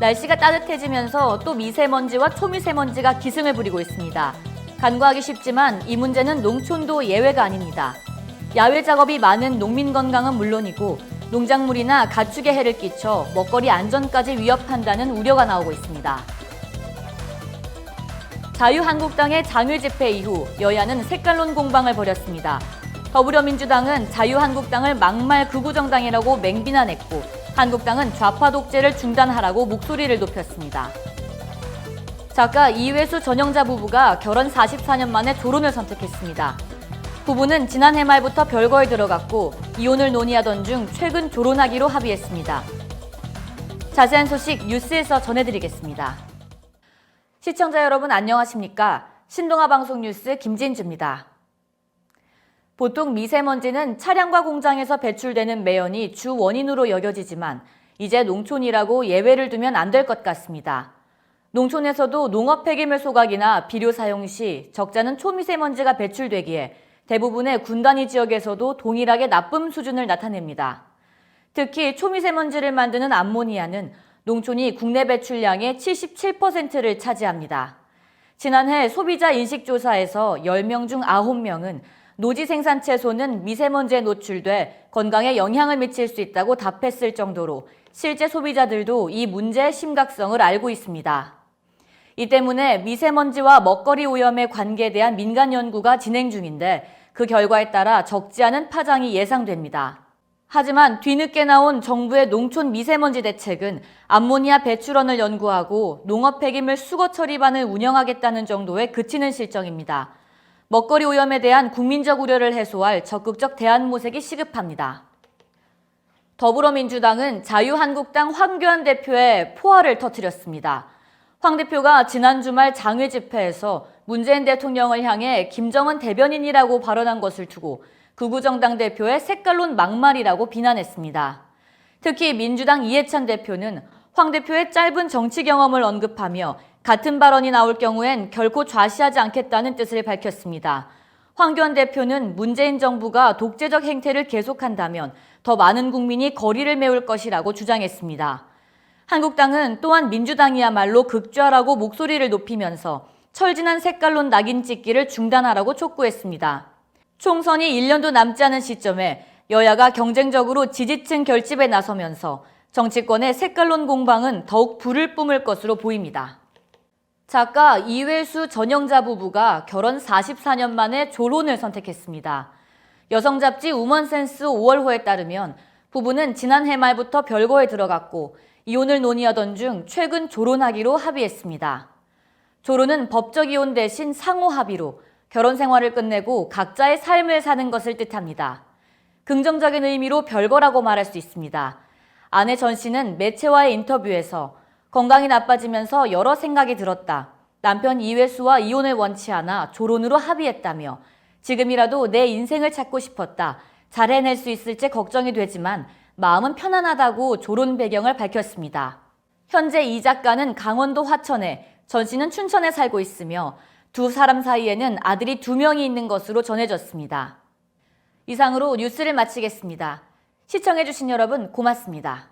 날씨가 따뜻해지면서 또 미세먼지와 초미세먼지가 기승을 부리고 있습니다. 간과하기 쉽지만 이 문제는 농촌도 예외가 아닙니다. 야외 작업이 많은 농민 건강은 물론이고 농작물이나 가축에 해를 끼쳐 먹거리 안전까지 위협한다는 우려가 나오고 있습니다. 자유한국당의 장외 집회 이후 여야는 색깔론 공방을 벌였습니다. 더불어민주당은 자유한국당을 막말 극우정당이라고 맹비난했고 한국당은 좌파 독재를 중단하라고 목소리를 높였습니다. 작가 이회수 전영자 부부가 결혼 44년 만에 조론을 선택했습니다. 부부는 지난해 말부터 별거에 들어갔고 이혼을 논의하던 중 최근 조론하기로 합의했습니다. 자세한 소식 뉴스에서 전해드리겠습니다. 시청자 여러분 안녕하십니까? 신동아 방송 뉴스 김진주입니다. 보통 미세먼지는 차량과 공장에서 배출되는 매연이 주 원인으로 여겨지지만 이제 농촌이라고 예외를 두면 안 될 것 같습니다. 농촌에서도 농업 폐기물 소각이나 비료 사용 시 적잖은 초미세먼지가 배출되기에 대부분의 군단위 지역에서도 동일하게 나쁨 수준을 나타냅니다. 특히 초미세먼지를 만드는 암모니아는 농촌이 국내 배출량의 77%를 차지합니다. 지난해 소비자 인식조사에서 10명 중 9명은 노지 생산 채소는 미세먼지에 노출돼 건강에 영향을 미칠 수 있다고 답했을 정도로 실제 소비자들도 이 문제의 심각성을 알고 있습니다. 이 때문에 미세먼지와 먹거리 오염의 관계에 대한 민간 연구가 진행 중인데 그 결과에 따라 적지 않은 파장이 예상됩니다. 하지만 뒤늦게 나온 정부의 농촌 미세먼지 대책은 암모니아 배출원을 연구하고 농업 폐기물 수거 처리반을 운영하겠다는 정도에 그치는 실정입니다. 먹거리 오염에 대한 국민적 우려를 해소할 적극적 대안 모색이 시급합니다. 더불어민주당은 자유한국당 황교안 대표의 포화를 터뜨렸습니다. 황 대표가 지난 주말 장외 집회에서 문재인 대통령을 향해 김정은 대변인이라고 발언한 것을 두고 극우정당 대표의 색깔론 막말이라고 비난했습니다. 특히 민주당 이해찬 대표는 황 대표의 짧은 정치 경험을 언급하며 같은 발언이 나올 경우엔 결코 좌시하지 않겠다는 뜻을 밝혔습니다. 황교안 대표는 문재인 정부가 독재적 행태를 계속한다면 더 많은 국민이 거리를 메울 것이라고 주장했습니다. 한국당은 또한 민주당이야말로 극좌라고 목소리를 높이면서 철진한 색깔론 낙인 찍기를 중단하라고 촉구했습니다. 총선이 1년도 남지 않은 시점에 여야가 경쟁적으로 지지층 결집에 나서면서 정치권의 색깔론 공방은 더욱 불을 뿜을 것으로 보입니다. 작가 이회수 전영자 부부가 결혼 44년 만에 조론을 선택했습니다. 여성 잡지 우먼센스 5월호에 따르면 부부는 지난해 말부터 별거에 들어갔고 이혼을 논의하던 중 최근 조론하기로 합의했습니다. 조론은 법적 이혼 대신 상호 합의로 결혼 생활을 끝내고 각자의 삶을 사는 것을 뜻합니다. 긍정적인 의미로 별거라고 말할 수 있습니다. 아내 전 씨는 매체와의 인터뷰에서 건강이 나빠지면서 여러 생각이 들었다. 남편 이회수와 이혼을 원치 않아 조론으로 합의했다며 지금이라도 내 인생을 찾고 싶었다. 잘 해낼 수 있을지 걱정이 되지만 마음은 편안하다고 조론 배경을 밝혔습니다. 현재 이 작가는 강원도 화천에, 전 씨는 춘천에 살고 있으며 두 사람 사이에는 아들이 2명이 있는 것으로 전해졌습니다. 이상으로 뉴스를 마치겠습니다. 시청해주신 여러분 고맙습니다.